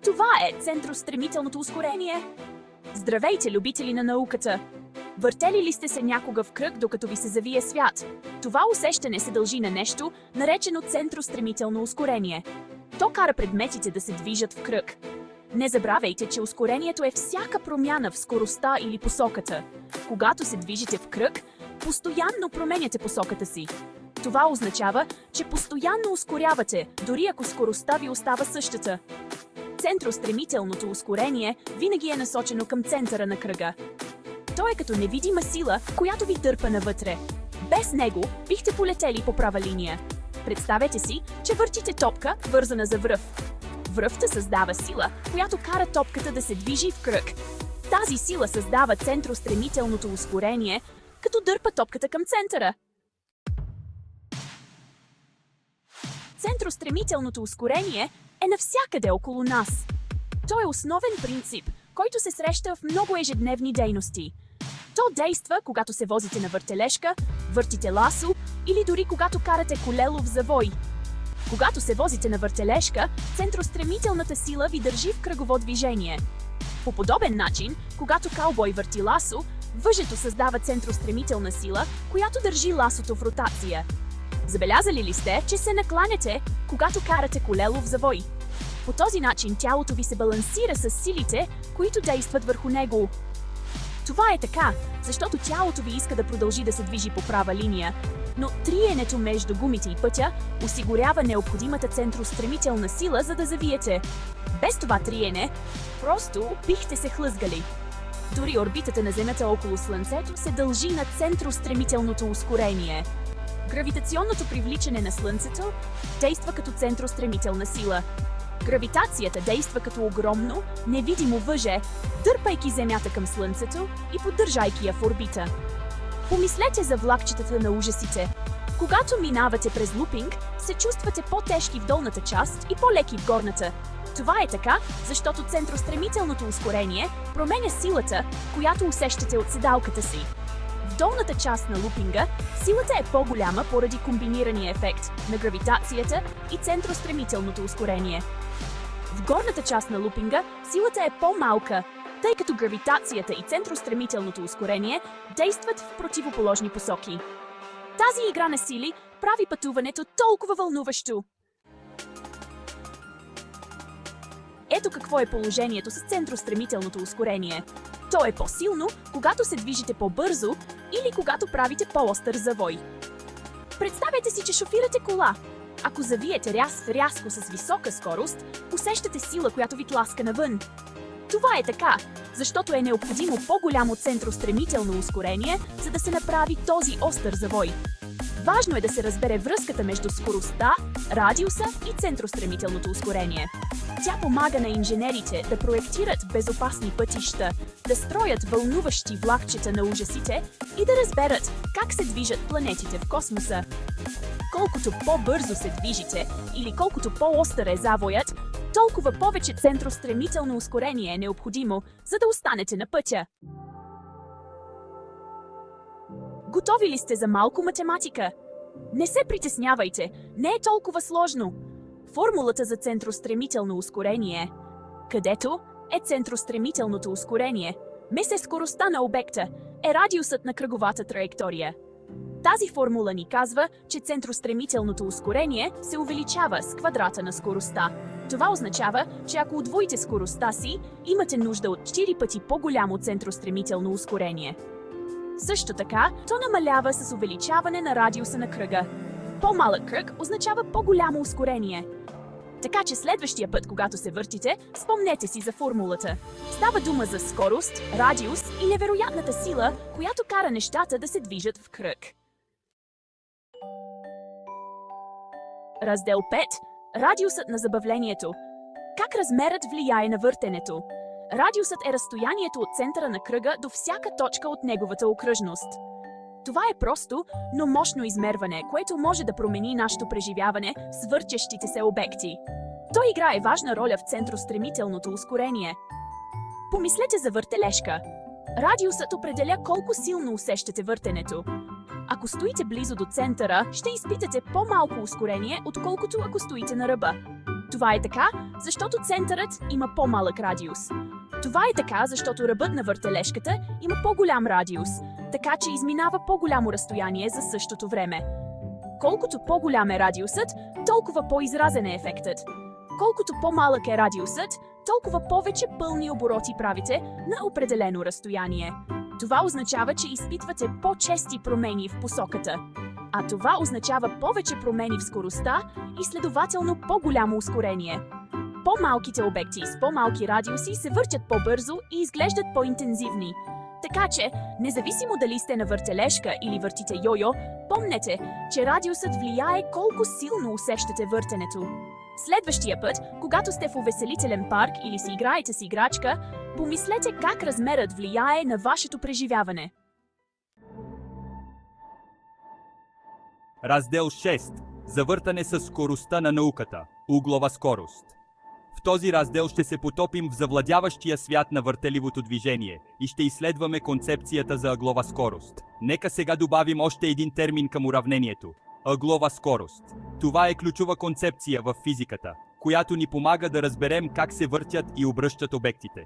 Това е центростремителното ускорение. Здравейте, любители на науката! Въртели ли сте се някога в кръг, докато ви се завие свят? Това усещане се дължи на нещо, наречено центростремително ускорение. То кара предметите да се движат в кръг. Не забравяйте, че ускорението е всяка промяна в скоростта или посоката. Когато се движите в кръг, постоянно променяте посоката си. Това означава, че постоянно ускорявате, дори ако скоростта ви остава същата. Центростремителното ускорение винаги е насочено към центъра на кръга. То е като невидима сила, която ви дърпа навътре. Без него бихте полетели по права линия. Представете си, че въртите топка, вързана за връв. Връвта създава сила, която кара топката да се движи в кръг. Тази сила създава центростремителното ускорение, като дърпа топката към центъра. Центростремителното ускорение е навсякъде около нас. То е основен принцип, който се среща в много ежедневни дейности. То действа, когато се возите на въртележка, въртите ласо или дори когато карате колело в завой. Когато се возите на въртележка, центростремителната сила ви държи в кръгово движение. По подобен начин, когато каубой върти ласо, въжето създава центростремителна сила, която държи ласото в ротация. Забелязали ли сте, че се накланяте, когато карате колело в завой? По този начин тялото ви се балансира с силите, които действат върху него. Това е така, защото тялото ви иска да продължи да се движи по права линия, но триенето между гумите и пътя осигурява необходимата центростремителна сила, за да завиете. Без това триене, просто бихте се хлъзгали. Дори орбитата на Земята около Слънцето се дължи на центростремителното ускорение. Гравитационното привличане на Слънцето действа като центростремителна сила. Гравитацията действа като огромно, невидимо въже, дърпайки Земята към Слънцето и поддържайки я в орбита. Помислете за влакчетата на ужасите. Когато минавате през лупинг, се чувствате по-тежки в долната част и по-леки в горната. Това е така, защото центростремителното ускорение променя силата, която усещате от седалката си. В долната част на лупинга силата е по-голяма поради комбинирания ефект на гравитацията и центростремителното ускорение. В горната част на лупинга силата е по-малка, тъй като гравитацията и центростремителното ускорение действат в противоположни посоки. Тази игра на сили прави пътуването толкова вълнуващо. Ето какво е положението с центростремителното ускорение. То е по-силно, когато се движите по-бързо или когато правите по-остър завой. Представете си, че шофирате кола. Ако завиете рязко с висока скорост, усещате сила, която ви тласка навън. Това е така, защото е необходимо по-голямо центростремително ускорение, за да се направи този остър завой. Важно е да се разбере връзката между скоростта, радиуса и центростремителното ускорение. Тя помага на инженерите да проектират безопасни пътища, да строят вълнуващи влакчета на ужасите и да разберат как се движат планетите в космоса. Колкото по-бързо се движите или колкото по-остър е завоят, толкова повече центростремително ускорение е необходимо, за да останете на пътя. Готови ли сте за малко математика? Не се притеснявайте, не е толкова сложно. Формулата за центростремително ускорение, където е центростремителното ускорение, е скоростта на обекта, е радиусът на кръговата траектория. Тази формула ни казва, че центростремителното ускорение се увеличава с квадрата на скоростта. Това означава, че ако удвоите скоростта си, имате нужда от 4 пъти по-голямо центростремително ускорение. Също така, то намалява с увеличаване на радиуса на кръга. По-малък кръг означава по-голямо ускорение. Така че следващия път, когато се въртите, спомнете си за формулата. Става дума за скорост, радиус и невероятната сила, която кара нещата да се движат в кръг. Раздел 5. Радиусът на забавлението. Как размерът влияе на въртенето? Радиусът е разстоянието от центъра на кръга до всяка точка от неговата окръжност. Това е просто, но мощно измерване, което може да промени нашето преживяване с въртящите се обекти. То играе важна роля в центростремителното ускорение. Помислете за въртележка. Радиусът определя колко силно усещате въртенето. Ако стоите близо до центъра, ще изпитате по-малко ускорение, отколкото ако стоите на ръба. Това е така, защото центърът има по-малък радиус. Това е така, защото ръбът на въртележката има по-голям радиус, така че изминава по-голямо разстояние за същото време. Колкото по-голям е радиусът, толкова по-изразен е ефектът. Колкото по-малък е радиусът, толкова повече пълни обороти правите на определено разстояние. Това означава, че изпитвате по-чести промени в посоката. А това означава повече промени в скоростта и следователно по-голямо ускорение. По-малките обекти с по-малки радиуси се въртят по-бързо и изглеждат по-интензивни. Така че, независимо дали сте на въртележка или въртите йо-йо, помнете, че радиусът влияе колко силно усещате въртенето. Следващия път, когато сте в увеселителен парк или си играете с играчка, помислете как размерът влияе на вашето преживяване. Раздел 6. Завъртане със скоростта на науката. Углова скорост. В този раздел ще се потопим в завладяващия свят на въртеливото движение и ще изследваме концепцията за ъглова скорост. Нека сега добавим още един термин към уравнението – ъглова скорост. Това е ключова концепция в физиката, която ни помага да разберем как се въртят и обръщат обектите.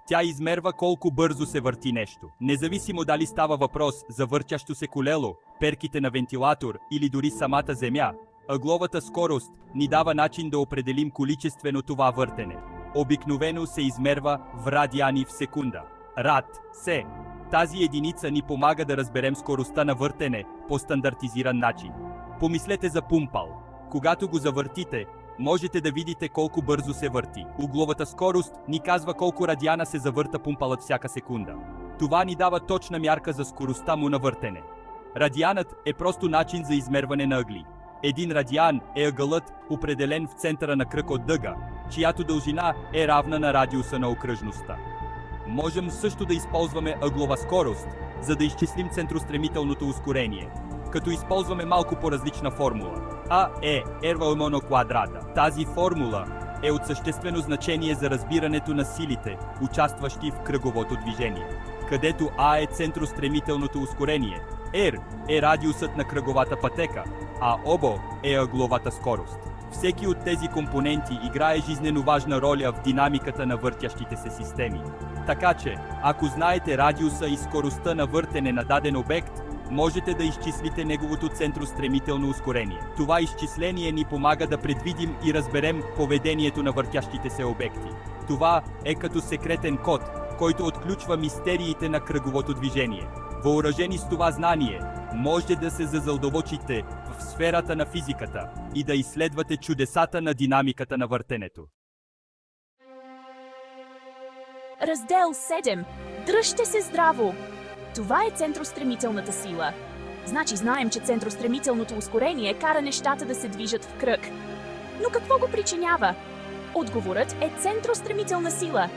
Тя измерва колко бързо се върти нещо. Независимо дали става въпрос за въртящо се колело, перките на вентилатор или дори самата Земя, ъгловата скорост ни дава начин да определим количествено това въртене. Обикновено се измерва в радиани в секунда. Рад, се. Тази единица ни помага да разберем скоростта на въртене по стандартизиран начин. Помислете за пумпал. Когато го завъртите, можете да видите колко бързо се върти. Угловата скорост ни казва колко радиана се завърта пумпалът всяка секунда. Това ни дава точна мярка за скоростта му на въртене. Радианът е просто начин за измерване на ъгли. Един радиан е ъгълът, определен в центъра на кръг от дъга, чиято дължина е равна на радиуса на окръжността. Можем също да използваме ъглова скорост, за да изчислим центростремителното ускорение, като използваме малко по-различна формула. А е R квадрата. Тази формула е от съществено значение за разбирането на силите, участващи в кръговото движение, където А е центростремителното ускорение, R е радиусът на кръговата пътека, а ОБО е ъгловата скорост. Всеки от тези компоненти играе жизнено важна роля в динамиката на въртящите се системи. Така че, ако знаете радиуса и скоростта на въртене на даден обект, можете да изчислите неговото центростремително ускорение. Това изчисление ни помага да предвидим и разберем поведението на въртящите се обекти. Това е като секретен код, който отключва мистериите на кръговото движение. Въоръжени с това знание, може да се задълбочите в сферата на физиката и да изследвате чудесата на динамиката на въртенето. Раздел 7. Дръжте се здраво! Това е центростремителната сила. Значи знаем, че центростремителното ускорение кара нещата да се движат в кръг. Но какво го причинява? Отговорът е центростремителна сила.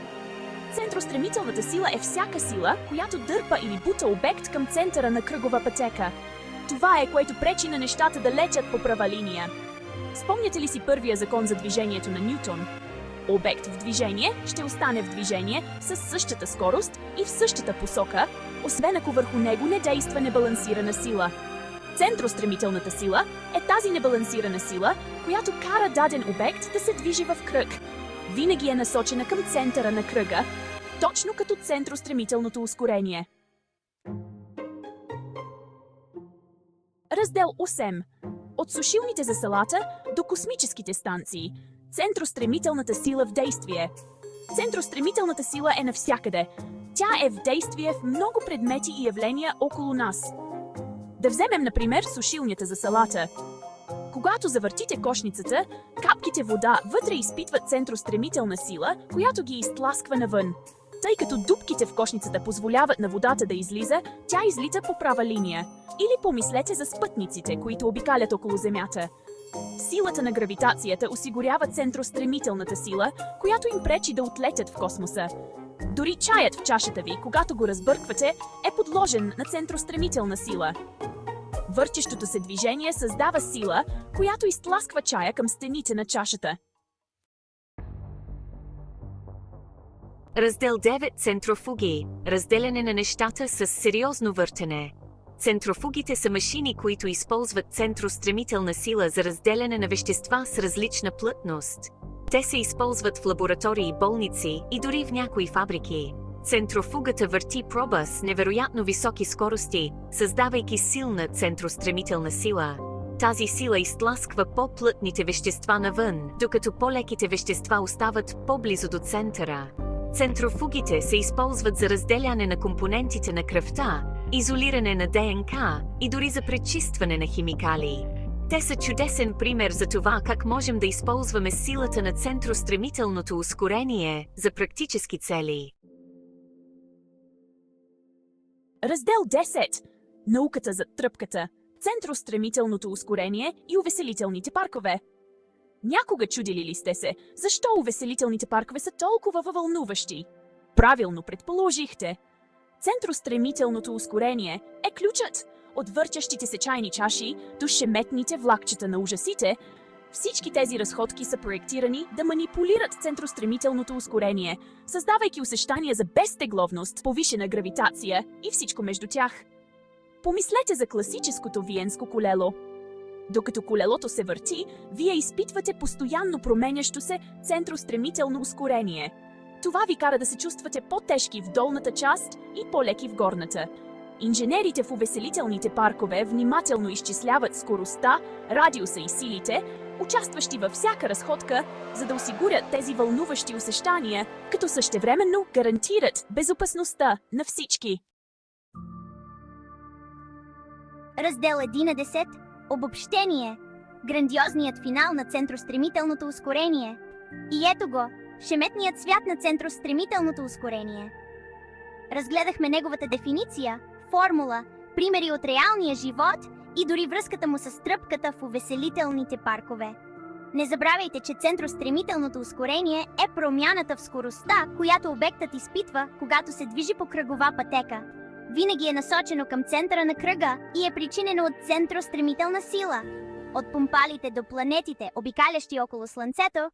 Центростремителната сила е всяка сила, която дърпа или бута обект към центъра на кръгова пътека. Това е, което пречи на нещата да летят по права линия. Спомняте ли си първия закон за движението на Нютон? Обект в движение ще остане в движение със същата скорост и в същата посока, освен ако върху него не действа небалансирана сила. Центростремителната сила е тази небалансирана сила, която кара даден обект да се движи в кръг. Винаги е насочена към центъра на кръга, точно като центростремителното ускорение. Раздел 8. От сушилните за салата до космическите станции. Центростремителната сила в действие. Центростремителната сила е навсякъде. Тя е в действие в много предмети и явления около нас. Да вземем, например, сушилнята за салата. Когато завъртите кошницата, капките вода вътре изпитват центростремителна сила, която ги изтласква навън. Тъй като дупките в кошницата позволяват на водата да излиза, тя излита по права линия. Или помислете за спътниците, които обикалят около Земята. Силата на гравитацията осигурява центростремителната сила, която им пречи да отлетят в космоса. Дори чаят в чашата ви, когато го разбърквате, е подложен на центростремителна сила. Въртещото се движение създава сила, която изтласква чая към стените на чашата. Раздел 9. Центрофуги. Разделяне на нещата с сериозно въртене. Центрофугите са машини, които използват центростремителна сила за разделяне на вещества с различна плътност. Те се използват в лаборатории, болници и дори в някои фабрики. Центрофугата върти проба с невероятно високи скорости, създавайки силна центростремителна сила. Тази сила изтласква по-плътните вещества навън, докато по-леките вещества остават по-близо до центъра. Центрофугите се използват за разделяне на компонентите на кръвта, изолиране на ДНК и дори за пречистване на химикали. Те са чудесен пример за това как можем да използваме силата на центростремителното ускорение за практически цели. Раздел 10. Науката за тръпката, центростремителното ускорение и увеселителните паркове. Някога чудили ли сте се, защо увеселителните паркове са толкова вълнуващи? Правилно предположихте. Центростремителното ускорение е ключът от въртящите се чайни чаши до шеметните влакчета на ужасите. Всички тези разходки са проектирани да манипулират центростремителното ускорение, създавайки усещания за безтегловност, повишена гравитация и всичко между тях. Помислете за класическото виенско колело. Докато колелото се върти, вие изпитвате постоянно променящо се центростремително ускорение. Това ви кара да се чувствате по-тежки в долната част и по-леки в горната. Инженерите в увеселителните паркове внимателно изчисляват скоростта, радиуса и силите, участващи във всяка разходка, за да осигурят тези вълнуващи усещания, като същевременно гарантират безопасността на всички. Раздел 11. Обобщение. Грандиозният финал на центростремителното ускорение. И ето го, шеметният свят на центростремителното ускорение. Разгледахме неговата дефиниция, формула, примери от реалния живот и дори връзката му с тръпката в увеселителните паркове. Не забравяйте, че центростремителното ускорение е промяната в скоростта, която обектът изпитва, когато се движи по кръгова пътека. Винаги е насочено към центъра на кръга и е причинено от центростремителна сила. От помпалите до планетите, обикалящи около Слънцето,